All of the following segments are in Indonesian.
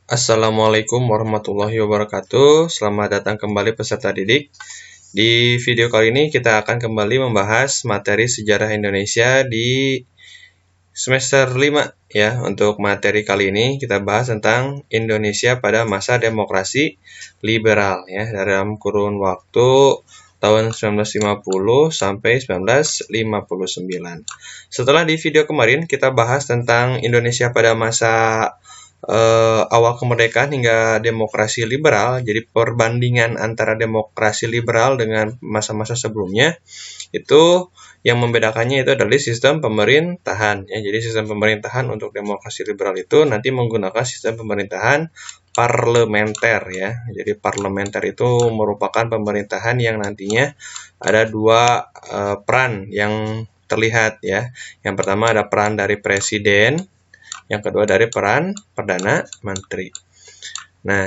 Assalamualaikum warahmatullahi wabarakatuh. Selamat datang kembali peserta didik. Di video kali ini kita akan kembali membahas materi sejarah Indonesia di semester 5 ya. Untuk materi kali ini kita bahas tentang Indonesia pada masa demokrasi liberal ya, dalam kurun waktu tahun 1950 sampai 1959. Setelah di video kemarin kita bahas tentang Indonesia pada masa awal kemerdekaan hingga demokrasi liberal, jadi perbandingan antara demokrasi liberal dengan masa-masa sebelumnya, itu yang membedakannya itu adalah sistem pemerintahan. Ya, jadi sistem pemerintahan untuk demokrasi liberal itu nanti menggunakan sistem pemerintahan parlementer ya. Jadi parlementer itu merupakan pemerintahan yang nantinya ada dua peran yang terlihat ya. Yang pertama ada peran dari presiden, yang kedua dari peran Perdana Menteri. Nah,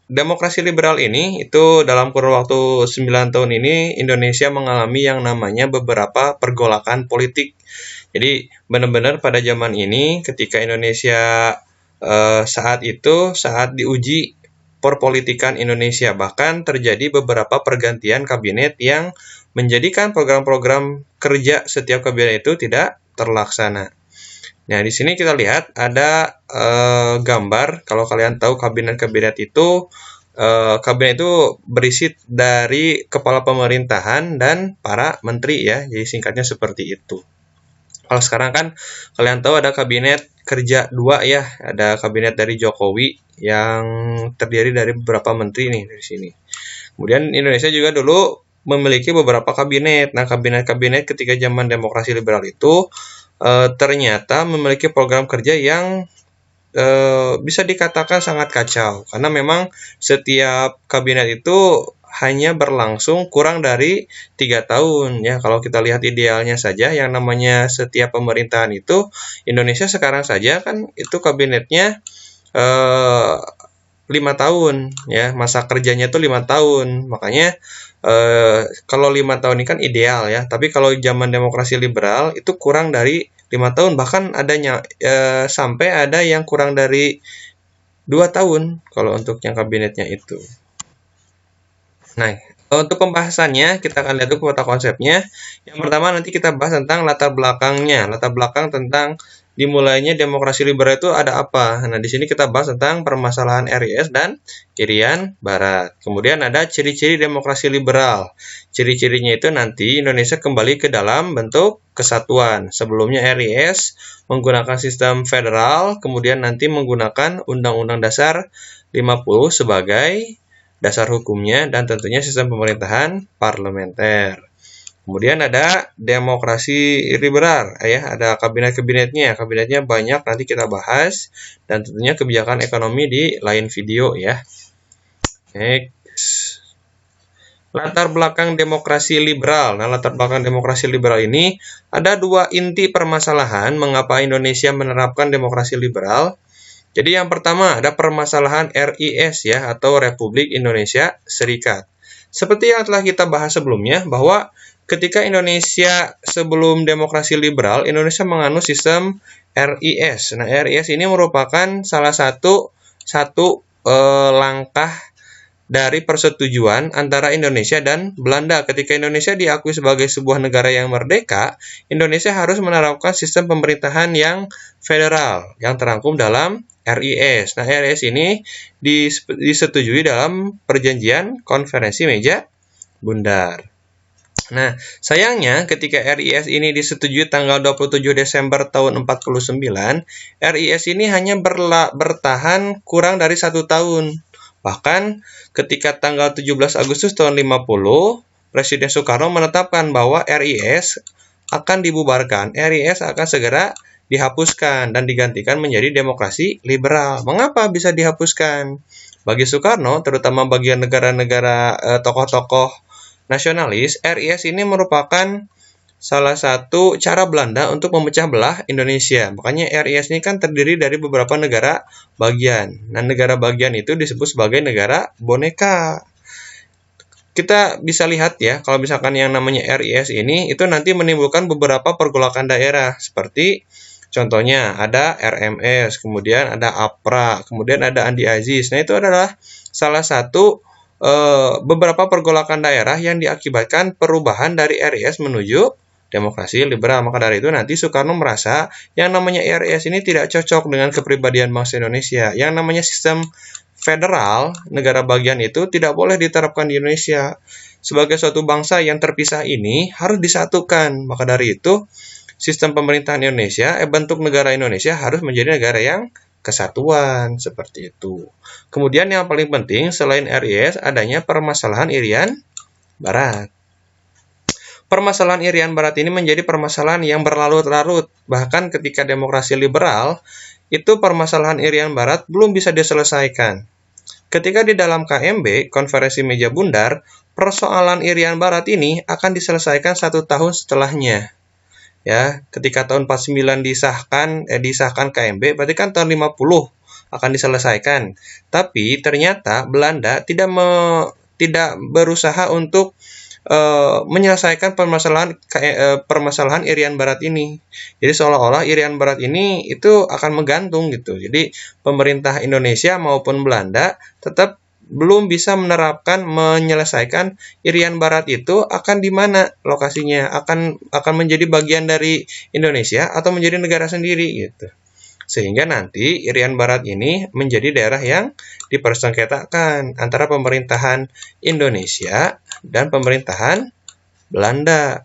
demokrasi liberal ini itu dalam kurun waktu 9 tahun ini Indonesia mengalami yang namanya beberapa pergolakan politik. Jadi benar-benar pada zaman ini ketika Indonesia saat diuji perpolitikan Indonesia, bahkan terjadi beberapa pergantian kabinet yang menjadikan program-program kerja setiap kabinet itu tidak terlaksana. Nah, di sini kita lihat ada gambar. Kalau kalian tahu kabinet-kabinet itu, kabinet itu berisi dari kepala pemerintahan dan para menteri ya. Jadi singkatnya seperti itu. Kalau sekarang kan kalian tahu ada kabinet kerja 2 ya. Ada kabinet dari Jokowi yang terdiri dari beberapa menteri nih dari sini. Kemudian Indonesia juga dulu memiliki beberapa kabinet. Nah, kabinet-kabinet ketika zaman demokrasi liberal itu ternyata memiliki program kerja yang bisa dikatakan sangat kacau, karena memang setiap kabinet itu hanya berlangsung kurang dari 3 tahun ya. Kalau kita lihat idealnya saja, yang namanya setiap pemerintahan itu, Indonesia sekarang saja kan itu kabinetnya 5 tahun ya, masa kerjanya itu 5 tahun. Makanya kalau 5 tahun ini kan ideal ya, tapi kalau zaman demokrasi liberal itu kurang dari 5 tahun, bahkan adanya sampai ada yang kurang dari 2 tahun kalau untuk yang kabinetnya itu. Nah, untuk pembahasannya kita akan lihat dulu peta konsepnya. Yang pertama nanti kita bahas tentang latar belakangnya, latar belakang tentang dimulainya demokrasi liberal itu ada apa. Nah, di sini kita bahas tentang permasalahan RIS dan Irian Barat. Kemudian ada ciri-ciri demokrasi liberal. Ciri-cirinya itu nanti Indonesia kembali ke dalam bentuk kesatuan. Sebelumnya RIS menggunakan sistem federal, kemudian nanti menggunakan Undang-Undang Dasar 50 sebagai dasar hukumnya, dan tentunya sistem pemerintahan parlementer. Kemudian ada demokrasi liberal ya, ada kabinetnya banyak, nanti kita bahas, dan tentunya kebijakan ekonomi di lain video ya. Next. Latar belakang demokrasi liberal. Nah, latar belakang demokrasi liberal ini ada dua inti permasalahan mengapa Indonesia menerapkan demokrasi liberal. Jadi yang pertama ada permasalahan RIS ya, atau Republik Indonesia Serikat. Seperti yang telah kita bahas sebelumnya, bahwa ketika Indonesia sebelum demokrasi liberal, Indonesia menganut sistem RIS. Nah, RIS ini merupakan salah satu langkah dari persetujuan antara Indonesia dan Belanda. Ketika Indonesia diakui sebagai sebuah negara yang merdeka, Indonesia harus menerapkan sistem pemerintahan yang federal, yang terangkum dalam RIS. Nah, RIS ini disetujui dalam perjanjian konferensi meja bundar. Nah, sayangnya ketika RIS ini disetujui tanggal 27 Desember tahun 49, RIS ini hanya bertahan kurang dari 1 tahun. Bahkan ketika tanggal 17 Agustus tahun 50, Presiden Soekarno menetapkan bahwa RIS akan dibubarkan. RIS akan segera dihapuskan dan digantikan menjadi demokrasi liberal. Mengapa bisa dihapuskan? Bagi Soekarno, terutama bagi negara-negara tokoh-tokoh nasionalis, RIS ini merupakan salah satu cara Belanda untuk memecah belah Indonesia. Makanya RIS ini kan terdiri dari beberapa negara bagian. Nah, negara bagian itu disebut sebagai negara boneka. Kita bisa lihat ya, kalau misalkan yang namanya RIS ini, itu nanti menimbulkan beberapa pergolakan daerah, seperti Contohnya ada RMS, kemudian ada APRA, kemudian ada Andi Aziz. Nah, itu adalah salah satu beberapa pergolakan daerah yang diakibatkan perubahan dari RIS menuju demokrasi liberal. Maka dari itu nanti Soekarno merasa yang namanya RIS ini tidak cocok dengan kepribadian bangsa Indonesia. Yang namanya sistem federal, negara bagian itu tidak boleh diterapkan di Indonesia. Sebagai suatu bangsa yang terpisah ini harus disatukan. Maka dari itu sistem pemerintahan Indonesia, bentuk negara Indonesia harus menjadi negara yang kesatuan, seperti itu. Kemudian yang paling penting selain RIS adanya permasalahan Irian Barat. Permasalahan Irian Barat ini menjadi permasalahan yang berlarut-larut. Bahkan ketika demokrasi liberal, itu permasalahan Irian Barat belum bisa diselesaikan. Ketika di dalam KMB, Konferensi Meja Bundar, persoalan Irian Barat ini akan diselesaikan 1 tahun setelahnya. Ya, ketika tahun 49 disahkan KMB, berarti kan tahun 50 akan diselesaikan. Tapi ternyata Belanda tidak berusaha untuk menyelesaikan permasalahan Irian Barat ini. Jadi seolah-olah Irian Barat ini itu akan menggantung gitu. Jadi pemerintah Indonesia maupun Belanda tetap belum bisa menyelesaikan Irian Barat itu akan di mana lokasinya, akan menjadi bagian dari Indonesia atau menjadi negara sendiri gitu. Sehingga nanti Irian Barat ini menjadi daerah yang dipersengketakan antara pemerintahan Indonesia dan pemerintahan Belanda.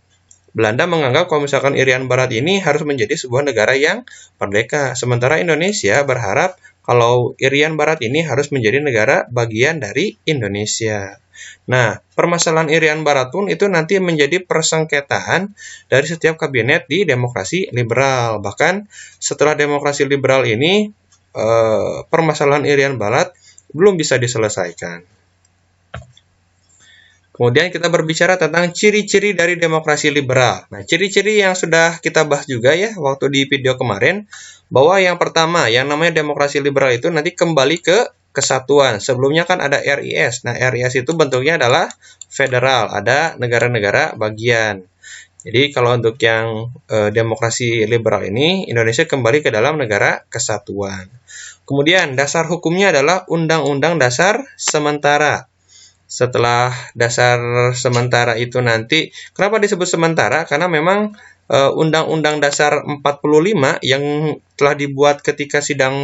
Belanda menganggap kalau misalkan Irian Barat ini harus menjadi sebuah negara yang merdeka. Sementara Indonesia berharap kalau Irian Barat ini harus menjadi negara bagian dari Indonesia. Nah, permasalahan Irian Barat pun itu nanti menjadi persengketaan dari setiap kabinet di demokrasi liberal. Bahkan setelah demokrasi liberal ini, permasalahan Irian Barat belum bisa diselesaikan. Kemudian kita berbicara tentang ciri-ciri dari demokrasi liberal. Nah, ciri-ciri yang sudah kita bahas juga ya waktu di video kemarin, bahwa yang pertama, yang namanya demokrasi liberal itu nanti kembali ke kesatuan. Sebelumnya kan ada RIS. Nah, RIS itu bentuknya adalah federal, ada negara-negara bagian. Jadi kalau untuk yang demokrasi liberal ini, Indonesia kembali ke dalam negara kesatuan. Kemudian dasar hukumnya adalah Undang-Undang Dasar Sementara. Setelah dasar sementara itu nanti, kenapa disebut sementara? Karena memang Undang-Undang Dasar 45 yang telah dibuat ketika sidang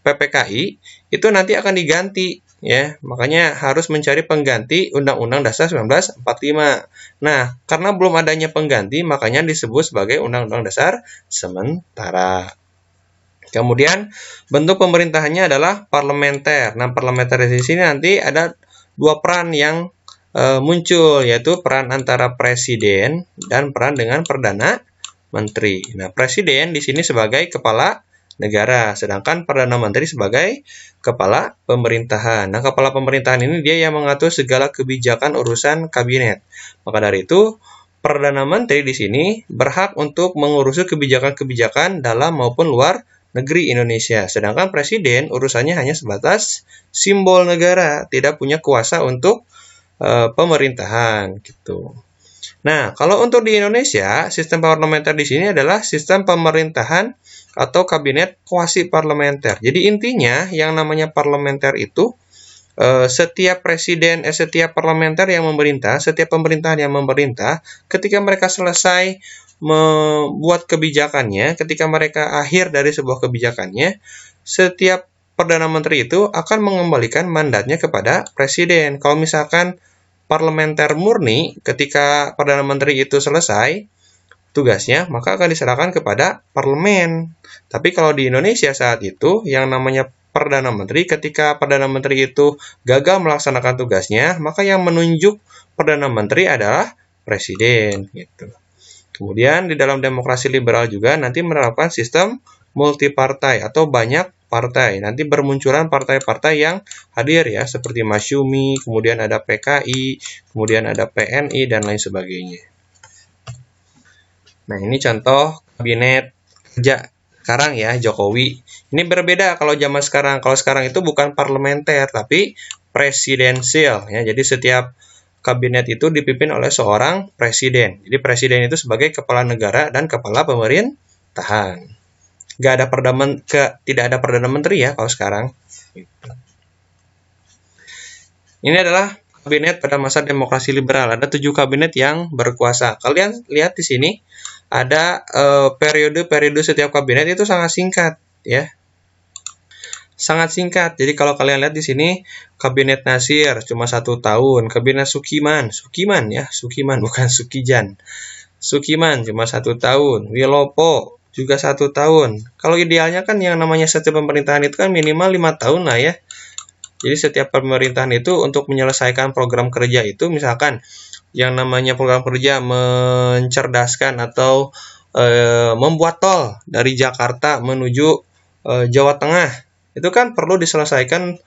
PPKI itu nanti akan diganti ya. Makanya harus mencari pengganti Undang-Undang Dasar 1945. Nah, karena belum adanya pengganti, makanya disebut sebagai Undang-Undang Dasar Sementara. Kemudian bentuk pemerintahannya adalah parlementer. Nah, parlementer di sini nanti ada dua peran yang muncul, yaitu peran antara presiden dan peran dengan perdana menteri. Nah, presiden di sini sebagai kepala negara, sedangkan perdana menteri sebagai kepala pemerintahan. Nah, kepala pemerintahan ini dia yang mengatur segala kebijakan urusan kabinet. Maka dari itu, perdana menteri di sini berhak untuk mengurusi kebijakan-kebijakan dalam maupun luar negeri Indonesia. Sedangkan presiden urusannya hanya sebatas simbol negara, tidak punya kuasa untuk pemerintahan gitu. Nah, kalau untuk di Indonesia, sistem parlementer di sini adalah sistem pemerintahan atau kabinet kuasi parlementer. Jadi intinya yang namanya parlementer itu setiap presiden, setiap parlementer yang memerintah, setiap pemerintahan yang memerintah, ketika mereka selesai membuat kebijakannya, ketika mereka akhir dari sebuah kebijakannya, setiap perdana menteri itu akan mengembalikan mandatnya kepada presiden. Kalau misalkan parlementer murni, ketika perdana menteri itu selesai tugasnya, maka akan diserahkan kepada parlemen. Tapi kalau di Indonesia saat itu, yang namanya perdana menteri, ketika perdana menteri itu gagal melaksanakan tugasnya, maka yang menunjuk perdana menteri adalah presiden gitu. Kemudian di dalam demokrasi liberal juga nanti menerapkan sistem multipartai atau banyak partai. Nanti bermunculan partai-partai yang hadir ya, seperti Masyumi, kemudian ada PKI, kemudian ada PNI, dan lain sebagainya. Nah, ini contoh kabinet kerja sekarang ya, Jokowi. Ini berbeda kalau zaman sekarang. Kalau sekarang itu bukan parlementer, tapi presidensial ya. Jadi setiap kabinet itu dipimpin oleh seorang presiden. Jadi presiden itu sebagai kepala negara dan kepala tahan. Tidak ada perdana menteri ya kalau sekarang. Ini adalah kabinet pada masa demokrasi liberal. Ada 7 kabinet yang berkuasa. Kalian lihat di sini ada periode-periode setiap kabinet itu sangat singkat ya. Sangat singkat. Jadi kalau kalian lihat di sini kabinet Nasir cuma 1 tahun, kabinet Sukiman bukan Sukijan. Sukiman cuma 1 tahun, Wilopo juga 1 tahun. Kalau idealnya kan yang namanya setiap pemerintahan itu kan minimal 5 tahun lah ya. Jadi setiap pemerintahan itu untuk menyelesaikan program kerja itu, misalkan yang namanya program kerja mencerdaskan atau membuat tol dari Jakarta menuju Jawa Tengah, itu kan perlu diselesaikan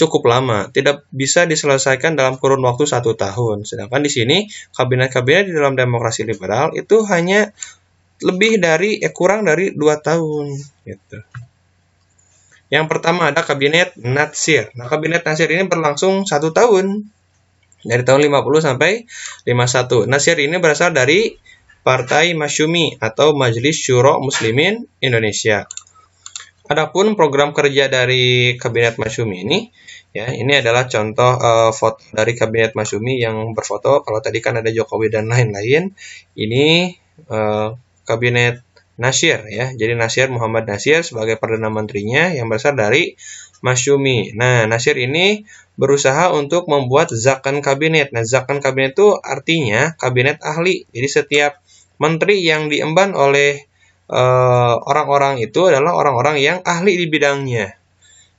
cukup lama, tidak bisa diselesaikan dalam kurun waktu 1 tahun. Sedangkan di sini kabinet-kabinet di dalam demokrasi liberal itu hanya kurang dari 2 tahun gitu. Yang pertama ada kabinet Natsir. Nah, kabinet Natsir ini berlangsung 1 tahun dari tahun 50 sampai 51. Natsir ini berasal dari Partai Masyumi atau Majelis Syuro Muslimin Indonesia. Adapun program kerja dari kabinet Masyumi ini, ya ini adalah contoh foto dari kabinet Masyumi yang berfoto. Kalau tadi kan ada Jokowi dan lain-lain, ini kabinet Natsir ya. Jadi Natsir Muhammad Natsir sebagai perdana menterinya yang berasal dari Masyumi. Nah, Natsir ini berusaha untuk membuat zakon kabinet. Nah, zakon kabinet itu artinya kabinet ahli. Jadi setiap menteri yang diemban oleh orang-orang itu adalah orang-orang yang ahli di bidangnya.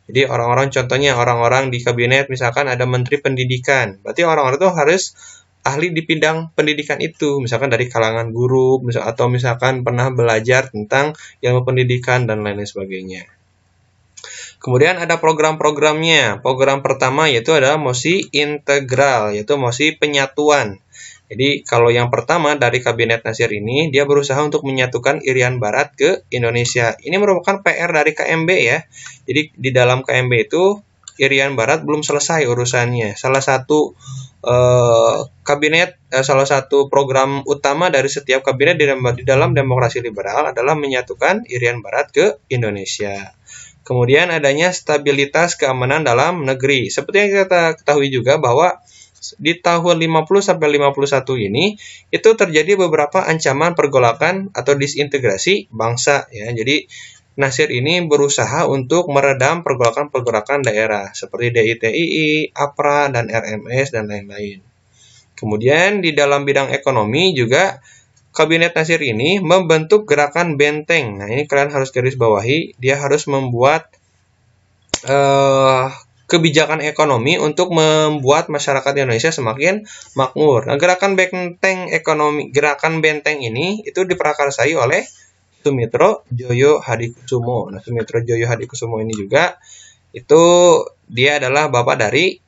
Jadi contohnya orang-orang di kabinet misalkan ada menteri pendidikan, berarti orang-orang itu harus ahli di bidang pendidikan itu, misalkan dari kalangan guru, atau misalkan pernah belajar tentang ilmu pendidikan dan lain sebagainya. Kemudian ada program-programnya. Program pertama yaitu adalah mosi integral, yaitu mosi penyatuan. Jadi kalau yang pertama dari kabinet Natsir ini, dia berusaha untuk menyatukan Irian Barat ke Indonesia. Ini merupakan PR dari KMB ya. Jadi di dalam KMB itu Irian Barat belum selesai urusannya. Salah satu salah satu program utama dari setiap kabinet di dalam demokrasi liberal adalah menyatukan Irian Barat ke Indonesia. Kemudian adanya stabilitas keamanan dalam negeri. Seperti yang kita ketahui juga bahwa di tahun 50 sampai 51 ini itu terjadi beberapa ancaman pergolakan atau disintegrasi bangsa ya. Jadi Natsir ini berusaha untuk meredam pergolakan-pergolakan daerah seperti DITII, APRA dan RMS dan lain-lain. Kemudian di dalam bidang ekonomi juga kabinet Natsir ini membentuk gerakan benteng. Nah, ini kalian harus garis bawahi, dia harus membuat kebijakan ekonomi untuk membuat masyarakat Indonesia semakin makmur. Nah, gerakan benteng ini itu diprakarsai oleh Sumitro Joyo Hadikusumo. Nah, Sumitro Joyo Hadikusumo ini juga itu dia adalah bapak dari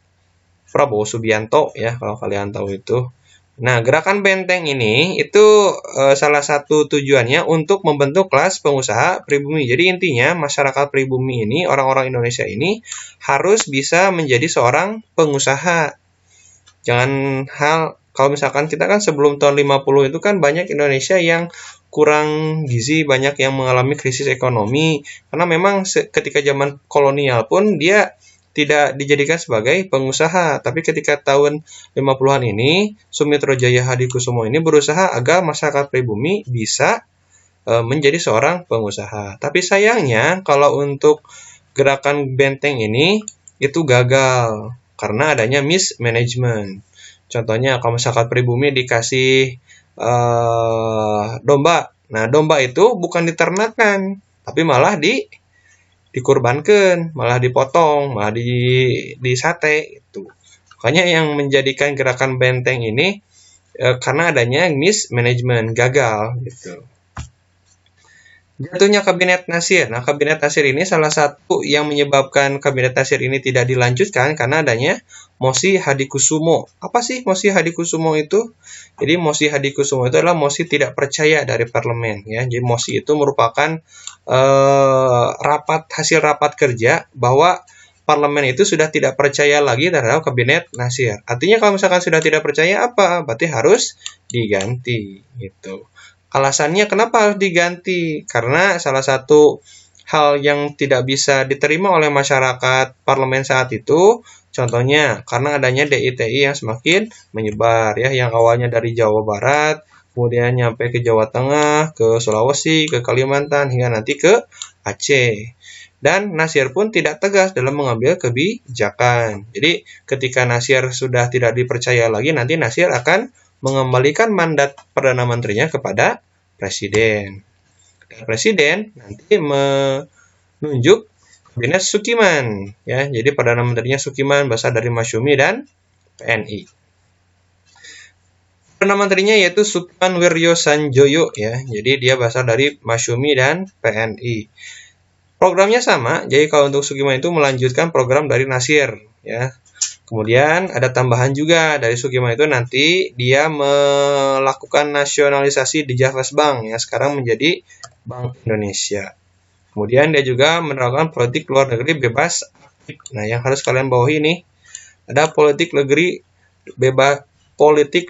Prabowo Subianto ya, kalau kalian tahu itu. Nah, gerakan benteng ini itu salah satu tujuannya untuk membentuk kelas pengusaha pribumi. Jadi intinya masyarakat pribumi ini, orang-orang Indonesia ini harus bisa menjadi seorang pengusaha. Kalau misalkan kita kan sebelum tahun 50 itu kan banyak Indonesia yang kurang gizi, banyak yang mengalami krisis ekonomi. Karena memang ketika zaman kolonial pun dia tidak dijadikan sebagai pengusaha. Tapi ketika tahun 50-an ini, Sumitro Jaya Hadikusumo ini berusaha agar masyarakat pribumi bisa menjadi seorang pengusaha. Tapi sayangnya kalau untuk gerakan benteng ini itu gagal karena adanya mismanagement. Contohnya kalau masyarakat pribumi dikasih domba. Nah, domba itu bukan diternakan, tapi malah dikurbankan, malah dipotong, malah di sate itu. Makanya yang menjadikan gerakan benteng ini karena adanya mismanagement, gagal gitu. Jatuhnya kabinet Natsir. Nah, kabinet Natsir ini salah satu yang menyebabkan kabinet Natsir ini tidak dilanjutkan karena adanya mosi Hadikusumo. Apa sih mosi Hadikusumo itu? Jadi mosi Hadikusumo itu adalah mosi tidak percaya dari parlemen ya. Jadi mosi itu merupakan hasil rapat kerja bahwa parlemen itu sudah tidak percaya lagi terhadap kabinet Natsir. Artinya kalau misalkan sudah tidak percaya apa? Berarti harus diganti gitu. Alasannya kenapa harus diganti? Karena salah satu hal yang tidak bisa diterima oleh masyarakat parlemen saat itu, contohnya karena adanya DITI yang semakin menyebar ya, yang awalnya dari Jawa Barat, kemudian nyampe ke Jawa Tengah, ke Sulawesi, ke Kalimantan, hingga nanti ke Aceh. Dan Nasir pun tidak tegas dalam mengambil kebijakan. Jadi ketika Nasir sudah tidak dipercaya lagi, nanti Nasir akan mengembalikan mandat Perdana Menterinya kepada Presiden. Dan Presiden nanti menunjuk Kabinet Sukiman. Ya, jadi Perdana Menterinya Sukiman berasal dari Masyumi dan PNI. Perdana Menterinya yaitu Sukiman Wiryo Sanjoyo ya. Jadi dia berasal dari Masyumi dan PNI. Programnya sama, jadi kalau untuk Sukiman itu melanjutkan program dari Nasir ya. Kemudian ada tambahan juga dari Sukiman itu nanti dia melakukan nasionalisasi di Javas Bank ya, sekarang menjadi Bank Indonesia. Kemudian dia juga menerapkan politik luar negeri bebas aktif. Nah, yang harus kalian bawahi ini ada politik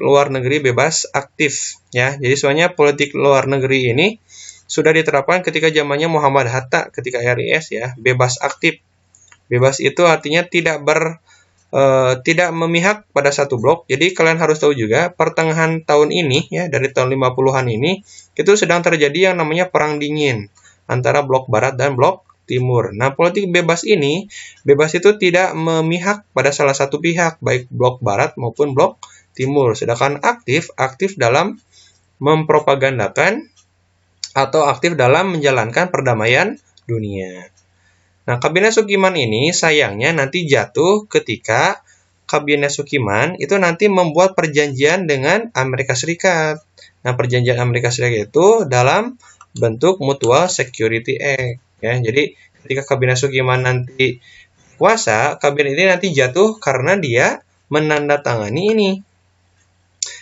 luar negeri bebas aktif ya. Jadi soalnya politik luar negeri ini sudah diterapkan ketika zamannya Muhammad Hatta ketika RIS ya, bebas aktif. Bebas itu artinya tidak memihak pada satu blok. Jadi kalian harus tahu juga pertengahan tahun ini ya, dari tahun 50-an ini itu sedang terjadi yang namanya perang dingin antara blok barat dan blok timur. Nah, politik bebas itu tidak memihak pada salah satu pihak, baik blok barat maupun blok timur. Sedangkan aktif dalam mempropagandakan atau aktif dalam menjalankan perdamaian dunia. Nah, Kabinet Sukiman ini sayangnya nanti jatuh ketika Kabinet Sukiman itu nanti membuat perjanjian dengan Amerika Serikat. Nah, perjanjian Amerika Serikat itu dalam bentuk Mutual Security Act. Ya, jadi ketika Kabinet Sukiman nanti kuasa, kabinet ini nanti jatuh karena dia menandatangani ini.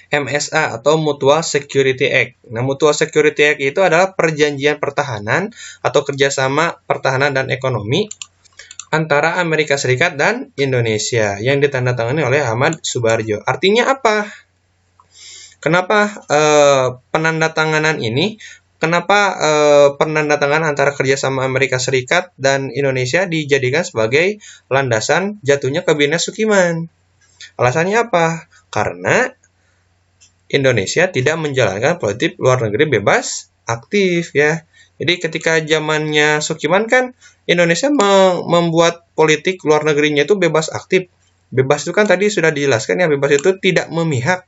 MSA atau Mutual Security Act. Nah, Mutual Security Act itu adalah perjanjian pertahanan atau kerjasama pertahanan dan ekonomi antara Amerika Serikat dan Indonesia yang ditandatangani oleh Ahmad Subarjo. Artinya apa? Kenapa penandatanganan antara kerjasama Amerika Serikat dan Indonesia dijadikan sebagai landasan jatuhnya Kabinet Sukiman? Alasannya apa? Karena Indonesia tidak menjalankan politik luar negeri bebas aktif ya. Jadi ketika zamannya Sukiman kan Indonesia membuat politik luar negerinya itu bebas aktif. Bebas itu kan tadi sudah dijelaskan ya, bebas itu tidak memihak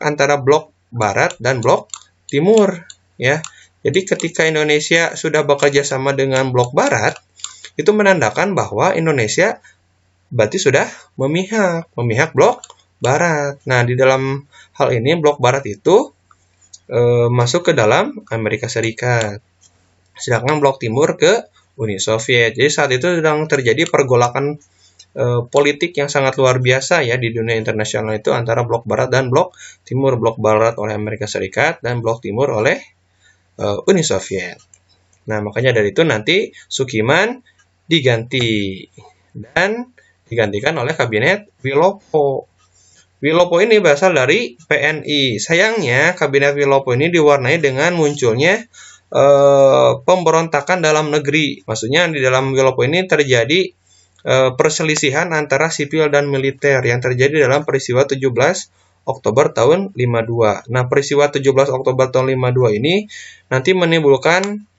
antara blok barat dan blok timur ya. Jadi ketika Indonesia sudah bekerja sama dengan blok barat, itu menandakan bahwa Indonesia berarti sudah memihak blok barat. Nah, di dalam hal ini blok barat itu masuk ke dalam Amerika Serikat. Sedangkan blok timur ke Uni Soviet. Jadi saat itu sedang terjadi pergolakan politik yang sangat luar biasa ya di dunia internasional itu antara blok barat dan blok timur. Blok barat oleh Amerika Serikat dan blok timur oleh Uni Soviet. Nah, makanya dari itu nanti Sukiman diganti dan digantikan oleh Kabinet Wilopo. Wilopo ini berasal dari PNI. Sayangnya Kabinet Wilopo ini diwarnai dengan munculnya pemberontakan dalam negeri. Maksudnya di dalam Wilopo ini terjadi perselisihan antara sipil dan militer yang terjadi dalam peristiwa 17 Oktober tahun 52. Nah, peristiwa 17 Oktober tahun 52 ini nanti menimbulkan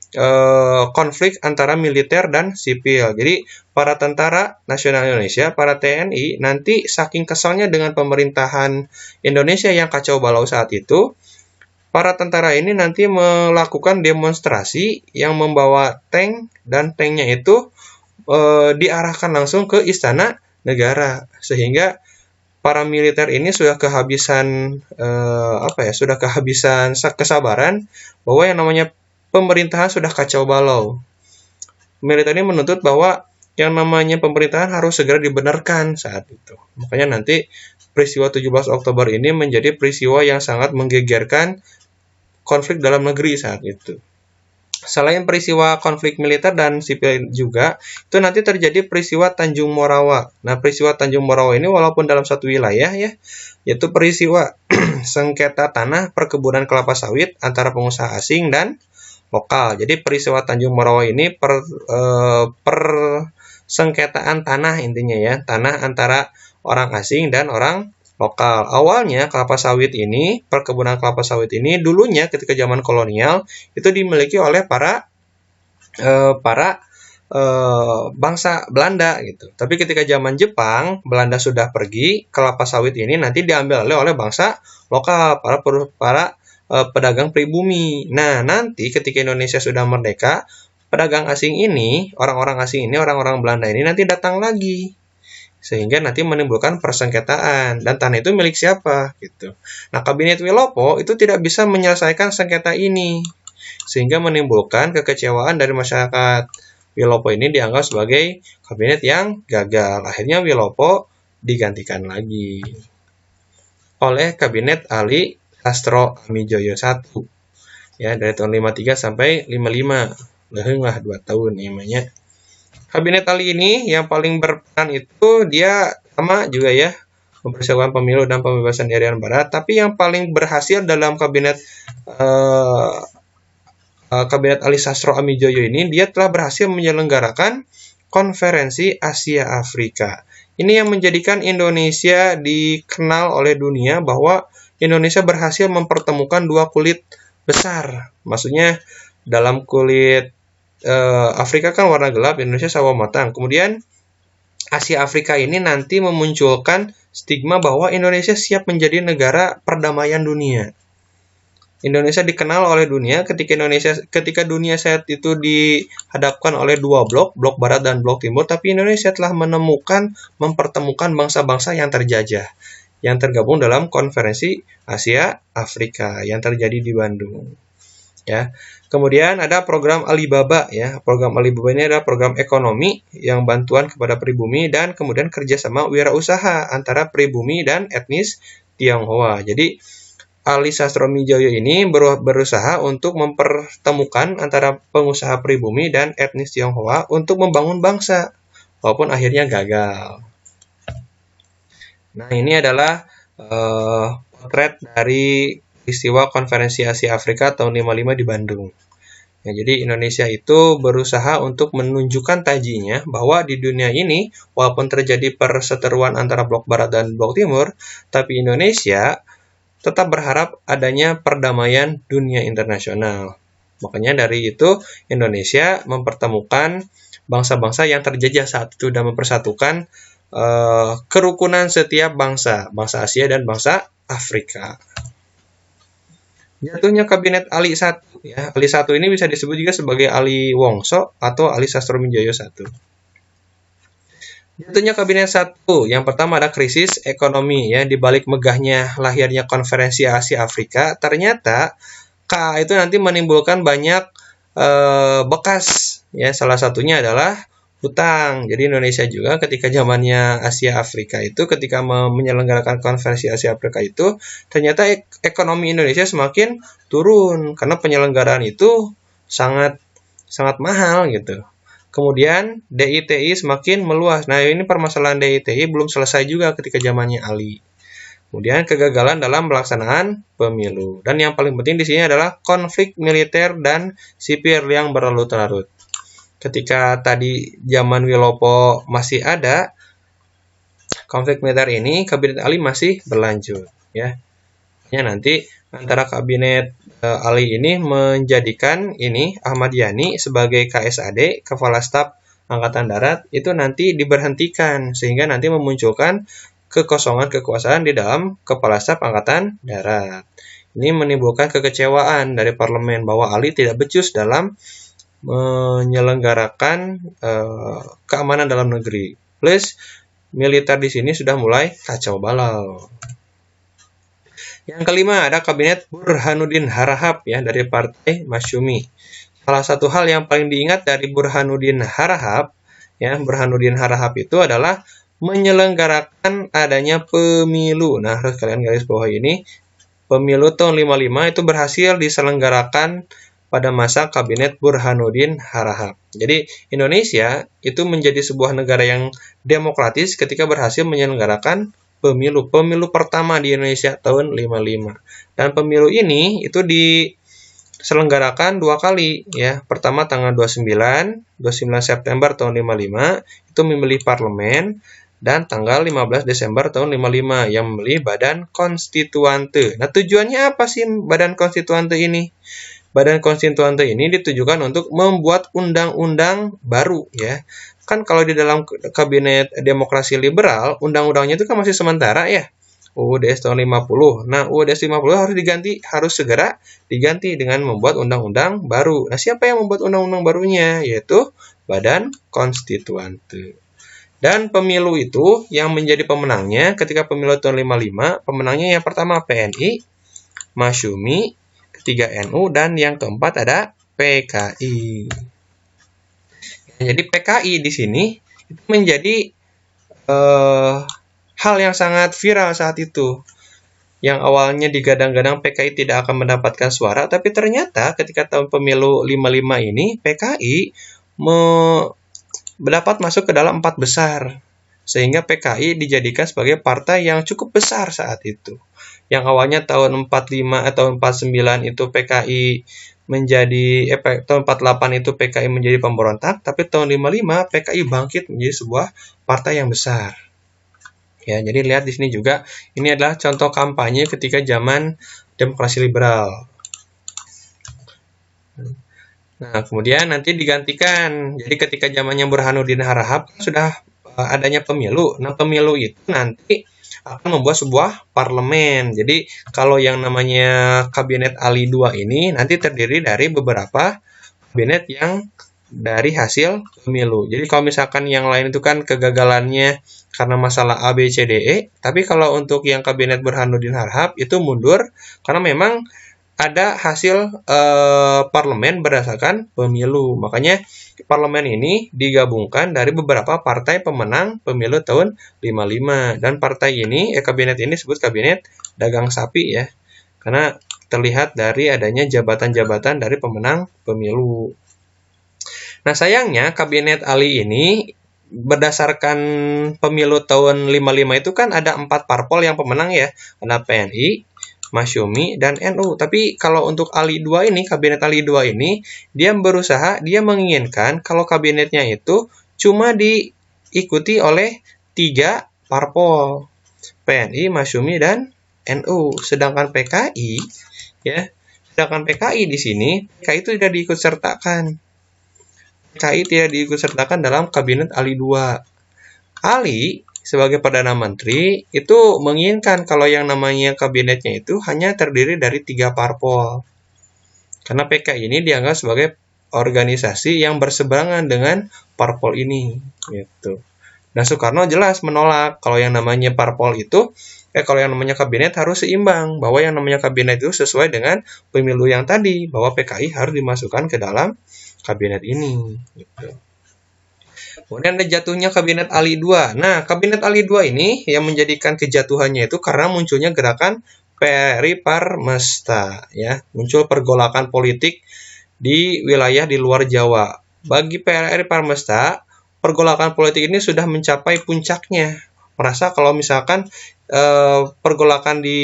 konflik antara militer dan sipil. Jadi para tentara nasional Indonesia, para TNI, nanti saking kesalnya dengan pemerintahan Indonesia yang kacau balau saat itu, para tentara ini nanti melakukan demonstrasi yang membawa tank, dan tanknya itu diarahkan langsung ke Istana Negara, sehingga para militer ini sudah kehabisan kesabaran bahwa yang namanya pemerintahan sudah kacau balau. Militer ini menuntut bahwa yang namanya pemerintahan harus segera dibenarkan saat itu. Makanya nanti peristiwa 17 Oktober ini menjadi peristiwa yang sangat menggegerkan konflik dalam negeri saat itu. Selain peristiwa konflik militer dan sipil juga, itu nanti terjadi peristiwa Tanjung Morawa. Nah, peristiwa Tanjung Morawa ini walaupun dalam satu wilayah ya, yaitu peristiwa sengketa tanah perkebunan kelapa sawit antara pengusaha asing dan lokal. Jadi peristiwa Tanjung Morawa ini persengketaan tanah intinya ya, tanah antara orang asing dan orang lokal. Awalnya perkebunan kelapa sawit ini dulunya ketika zaman kolonial itu dimiliki oleh para bangsa Belanda gitu. Tapi ketika zaman Jepang, Belanda sudah pergi, kelapa sawit ini nanti diambil oleh bangsa lokal, para pedagang pribumi. Nah, nanti ketika Indonesia sudah merdeka, pedagang asing ini, orang-orang Belanda ini nanti datang lagi. Sehingga nanti menimbulkan persengketaan dan tanah itu milik siapa gitu. Nah, Kabinet Wilopo itu tidak bisa menyelesaikan sengketa ini sehingga menimbulkan kekecewaan dari masyarakat. Wilopo ini dianggap sebagai kabinet yang gagal. Akhirnya Wilopo digantikan lagi oleh Kabinet Ali Sastro Amijoyo I ya, dari tahun 53 sampai 55. Lah 2 tahun namanya. Kabinet Ali ini yang paling berperan itu dia sama juga ya, mempersiapkan pemilu dan pembebasan Irian Barat. Tapi yang paling berhasil dalam kabinet Ali Sastro Amijoyo ini, dia telah berhasil menyelenggarakan konferensi Asia Afrika. Ini yang menjadikan Indonesia dikenal oleh dunia bahwa Indonesia berhasil mempertemukan dua kulit besar. Maksudnya dalam kulit Afrika kan warna gelap, Indonesia sawo matang. Kemudian Asia Afrika ini nanti memunculkan stigma bahwa Indonesia siap menjadi negara perdamaian dunia. Indonesia dikenal oleh dunia ketika dunia saat itu dihadapkan oleh dua blok barat dan blok timur, tapi Indonesia telah mempertemukan bangsa-bangsa yang terjajah yang tergabung dalam konferensi Asia Afrika yang terjadi di Bandung. Ya. Kemudian ada program Alibaba ya. Program Alibaba ini adalah program ekonomi yang bantuan kepada pribumi dan kemudian kerjasama wirausaha antara pribumi dan etnis Tionghoa. Jadi Ali Sastro Amijoyo ini berusaha untuk mempertemukan antara pengusaha pribumi dan etnis Tionghoa untuk membangun bangsa, walaupun akhirnya gagal. Nah, ini adalah potret dari peristiwa Konferensi Asia Afrika tahun 55 di Bandung. Ya, jadi Indonesia itu berusaha untuk menunjukkan tajinya bahwa di dunia ini, walaupun terjadi perseteruan antara blok barat dan blok timur, tapi Indonesia tetap berharap adanya perdamaian dunia internasional. Makanya dari itu Indonesia mempertemukan bangsa-bangsa yang terjajah saat itu dan mempersatukan kerukunan setiap bangsa Asia dan bangsa Afrika. Jatuhnya Kabinet Ali I ya. Ali I ini bisa disebut juga sebagai Ali Wongso atau Ali Sastro Amijoyo I. Jatuhnya Kabinet 1, yang pertama ada krisis ekonomi ya, di balik megahnya lahirnya Konferensi Asia Afrika, ternyata KA itu nanti menimbulkan banyak bekas ya, salah satunya adalah hutang. Jadi Indonesia juga ketika zamannya Asia Afrika itu, ketika menyelenggarakan Konferensi Asia Afrika itu, ternyata ekonomi Indonesia semakin turun karena penyelenggaraan itu sangat mahal gitu. Kemudian DITI semakin meluas. Nah, ini permasalahan DITI belum selesai juga ketika zamannya Ali. Kemudian kegagalan dalam pelaksanaan pemilu. Dan yang paling penting di sini adalah konflik militer dan sipil yang berlarut-larut. Ketika tadi zaman Wilopo masih ada konflik militer ini, Kabinet Ali masih berlanjut ya. Nanti antara Kabinet Ali ini menjadikan Ahmad Yani sebagai KSAD, Kepala Staf Angkatan Darat, itu nanti diberhentikan sehingga nanti memunculkan kekosongan kekuasaan di dalam Kepala Staf Angkatan Darat. Ini menimbulkan kekecewaan dari parlemen bahwa Ali tidak becus dalam menyelenggarakan keamanan dalam negeri. Plus militer di sini sudah mulai kacau balau. Yang kelima ada Kabinet Burhanuddin Harahap ya, dari Partai Masyumi. Salah satu hal yang paling diingat dari Burhanuddin Harahap itu adalah menyelenggarakan adanya pemilu. Nah, harus kalian garis bawah ini. Pemilu tahun 55 itu berhasil diselenggarakan pada masa Kabinet Burhanuddin Harahap. Jadi Indonesia itu menjadi sebuah negara yang demokratis ketika berhasil menyelenggarakan pemilu pertama di Indonesia tahun 55. Dan pemilu ini itu diselenggarakan 2 kali ya. Pertama tanggal 29 September tahun 55 itu memilih parlemen, dan tanggal 15 Desember tahun 55 yang memilih Badan Konstituante. Nah, tujuannya apa sih Badan Konstituante ini? Badan Konstituante ini ditujukan untuk membuat undang-undang baru ya. Kan kalau di dalam Kabinet Demokrasi Liberal, undang-undangnya itu kan masih sementara ya. UUD tahun 50. Nah, UUD 50 harus segera diganti dengan membuat undang-undang baru. Nah, siapa yang membuat undang-undang barunya? Yaitu Badan Konstituante. Dan pemilu itu yang menjadi pemenangnya ketika pemilu tahun 55, pemenangnya yang pertama PNI, Masyumi, ketiga NU, dan yang keempat ada PKI. Jadi PKI di sini itu menjadi hal yang sangat viral saat itu. Yang awalnya digadang-gadang PKI tidak akan mendapatkan suara, tapi ternyata ketika tahun pemilu 55 ini PKI dapat masuk ke dalam 4 besar, sehingga PKI dijadikan sebagai partai yang cukup besar saat itu. Yang awalnya tahun 45 atau 49 itu PKI menjadi tahun 48 itu PKI menjadi pemberontak, tapi tahun 55 PKI bangkit menjadi sebuah partai yang besar. Ya, jadi lihat di sini juga ini adalah contoh kampanye ketika zaman demokrasi liberal. Nah, kemudian nanti digantikan. Jadi ketika zamannya Burhanuddin Harahap sudah adanya pemilu. Nah, pemilu itu nanti akan membuat sebuah parlemen. Jadi kalau yang namanya Kabinet Ali II ini nanti terdiri dari beberapa kabinet yang dari hasil pemilu. Jadi kalau misalkan yang lain itu kan kegagalannya karena masalah A, B, C, D, E. Tapi kalau untuk yang Kabinet Burhanuddin Harahap itu mundur karena memang ada hasil parlemen berdasarkan pemilu. Makanya parlemen ini digabungkan dari beberapa partai pemenang pemilu tahun 55. Dan partai ini, kabinet ini disebut kabinet dagang sapi ya. Karena terlihat dari adanya jabatan-jabatan dari pemenang pemilu. Nah, sayangnya kabinet Ali ini berdasarkan pemilu tahun 55 itu kan ada 4 parpol yang pemenang ya. Ada PNI, Masyumi, dan NU. Tapi kalau untuk Ali II ini, kabinet Ali II ini, dia menginginkan kalau kabinetnya itu cuma diikuti oleh 3 parpol, PNI, Masyumi, dan NU. Sedangkan PKI di sini, PKI itu tidak diikutsertakan. PKI tidak diikutsertakan dalam kabinet Ali II. Ali sebagai Perdana Menteri itu menginginkan kalau yang namanya kabinetnya itu hanya terdiri dari 3 parpol. Karena PKI ini dianggap sebagai organisasi yang berseberangan dengan parpol ini. Gitu. Nah, Soekarno jelas menolak kalau yang namanya parpol itu, kalau yang namanya kabinet harus seimbang. Bahwa yang namanya kabinet itu sesuai dengan pemilu yang tadi. Bahwa PKI harus dimasukkan ke dalam kabinet ini. Gitu. Kemudian ada jatuhnya Kabinet Ali II. Nah, Kabinet Ali II ini yang menjadikan kejatuhannya itu karena munculnya gerakan Periparmesta, ya, muncul pergolakan politik di wilayah di luar Jawa. Bagi Periparmesta, pergolakan politik ini sudah mencapai puncaknya. Merasa kalau misalkan pergolakan di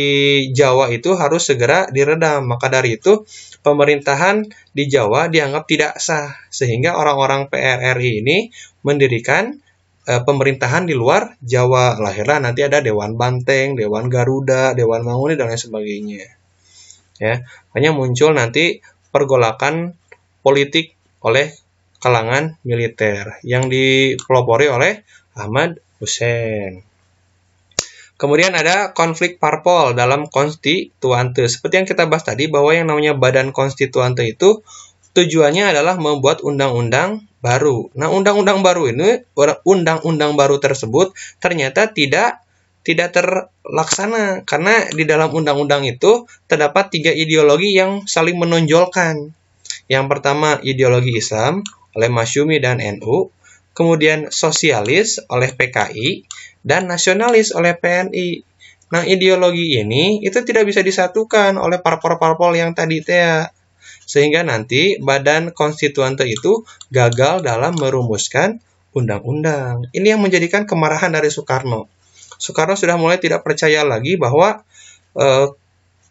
Jawa itu harus segera diredam. Maka dari itu, pemerintahan di Jawa dianggap tidak sah. Sehingga orang-orang PRRI ini mendirikan pemerintahan di luar Jawa. Lahirlah nanti ada Dewan Banteng, Dewan Garuda, Dewan Manguni, dan lain sebagainya. Ya, hanya muncul nanti pergolakan politik oleh kalangan militer yang dipelopori oleh Ahmad Hussein. Kemudian ada konflik parpol dalam konstituante. Seperti yang kita bahas tadi, bahwa yang namanya badan konstituante itu tujuannya adalah membuat undang-undang baru. Nah, undang-undang baru tersebut ternyata tidak terlaksana karena di dalam undang-undang itu terdapat 3 ideologi yang saling menonjolkan. Yang pertama ideologi Islam oleh Masyumi dan NU, kemudian sosialis oleh PKI, dan nasionalis oleh PNI. Nah, ideologi ini itu tidak bisa disatukan oleh parpol-parpol yang tadi Sehingga nanti badan konstituante itu gagal dalam merumuskan undang-undang. Ini yang menjadikan kemarahan dari Soekarno. Soekarno sudah mulai tidak percaya lagi bahwa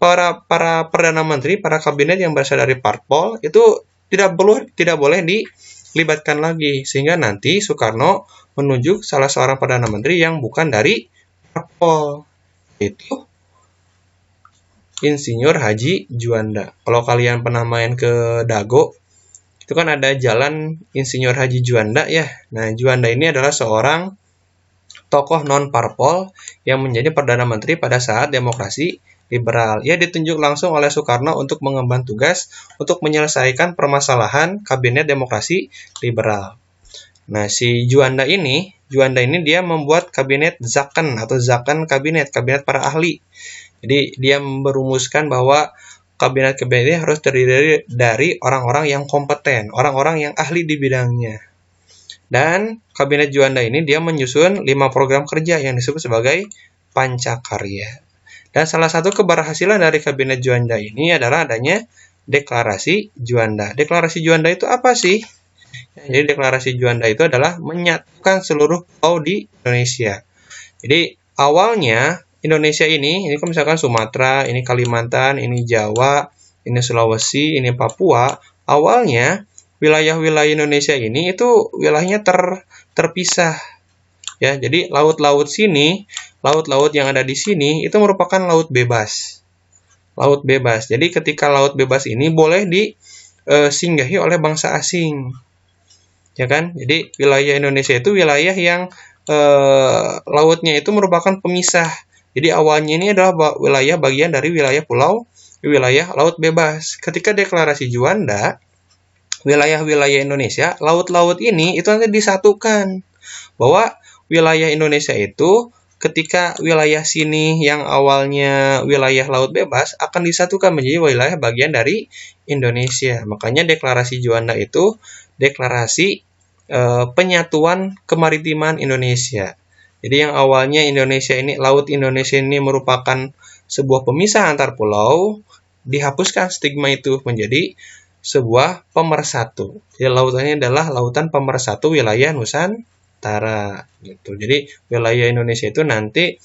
para perdana menteri, para kabinet yang berasal dari parpol itu tidak boleh dilibatkan lagi, sehingga nanti Soekarno menunjuk salah seorang perdana menteri yang bukan dari parpol, yaitu Insinyur Haji Juanda. Kalau kalian pernah main ke Dago, itu kan ada jalan Insinyur Haji Juanda ya. Nah, Juanda ini adalah seorang tokoh non-parpol yang menjadi Perdana Menteri pada saat demokrasi liberal. Ia ditunjuk langsung oleh Soekarno untuk mengemban tugas untuk menyelesaikan permasalahan kabinet demokrasi liberal. Nah, si Juanda ini dia membuat kabinet Zaken atau Zaken kabinet para ahli. Jadi dia merumuskan bahwa kabinet-kabinet ini harus terdiri dari orang-orang yang kompeten, orang-orang yang ahli di bidangnya. Dan kabinet Juanda ini dia menyusun 5 program kerja yang disebut sebagai Pancakarya. Dan salah satu keberhasilan dari kabinet Juanda ini adalah adanya Deklarasi Juanda. Deklarasi Juanda itu apa sih? Jadi deklarasi Juanda itu adalah menyatukan seluruh pulau di Indonesia. Jadi awalnya Indonesia ini kan misalkan Sumatera, ini Kalimantan, ini Jawa, ini Sulawesi, ini Papua. Awalnya wilayah-wilayah Indonesia ini itu wilayahnya terpisah. Ya, jadi laut-laut yang ada di sini itu merupakan laut bebas. Laut bebas. Jadi ketika laut bebas ini boleh disinggahi oleh bangsa asing. Ya kan? Jadi wilayah Indonesia itu wilayah yang lautnya itu merupakan pemisah. Jadi awalnya ini adalah wilayah bagian dari wilayah laut bebas. Ketika deklarasi Juanda, wilayah-wilayah Indonesia, laut-laut ini itu nanti disatukan. Bahwa wilayah Indonesia itu ketika wilayah sini yang awalnya wilayah laut bebas akan disatukan menjadi wilayah bagian dari Indonesia. Makanya deklarasi Juanda itu deklarasi penyatuan kemaritiman Indonesia. Jadi yang awalnya laut Indonesia ini merupakan sebuah pemisah antar pulau, dihapuskan stigma itu menjadi sebuah pemersatu. Jadi lautannya adalah lautan pemersatu wilayah Nusantara gitu. Jadi wilayah Indonesia itu nanti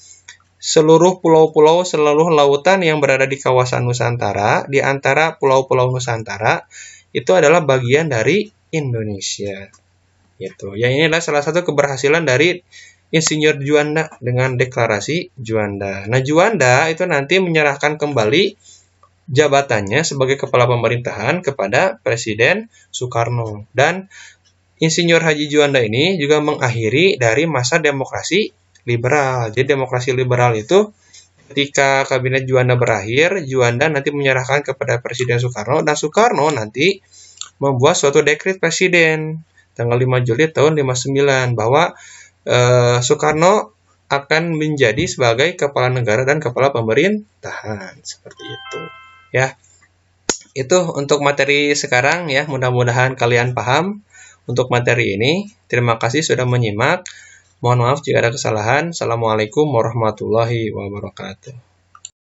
seluruh pulau-pulau, seluruh lautan yang berada di kawasan Nusantara, di antara pulau-pulau Nusantara itu adalah bagian dari Indonesia. Gitu. Yang ini adalah salah satu keberhasilan dari Insinyur Juanda dengan deklarasi Juanda. Nah, Juanda itu nanti menyerahkan kembali jabatannya sebagai kepala pemerintahan kepada Presiden Soekarno. Dan Insinyur Haji Juanda ini juga mengakhiri dari masa demokrasi liberal. Jadi demokrasi liberal itu ketika kabinet Juanda berakhir, Juanda nanti menyerahkan kepada Presiden Soekarno, dan Soekarno nanti membuat suatu dekret presiden tanggal 5 Juli tahun 59 bahwa Soekarno akan menjadi sebagai kepala negara dan kepala pemerintahan, seperti itu. Ya, itu untuk materi sekarang ya. Mudah-mudahan kalian paham untuk materi ini. Terima kasih sudah menyimak. Mohon maaf jika ada kesalahan. Assalamualaikum warahmatullahi wabarakatuh.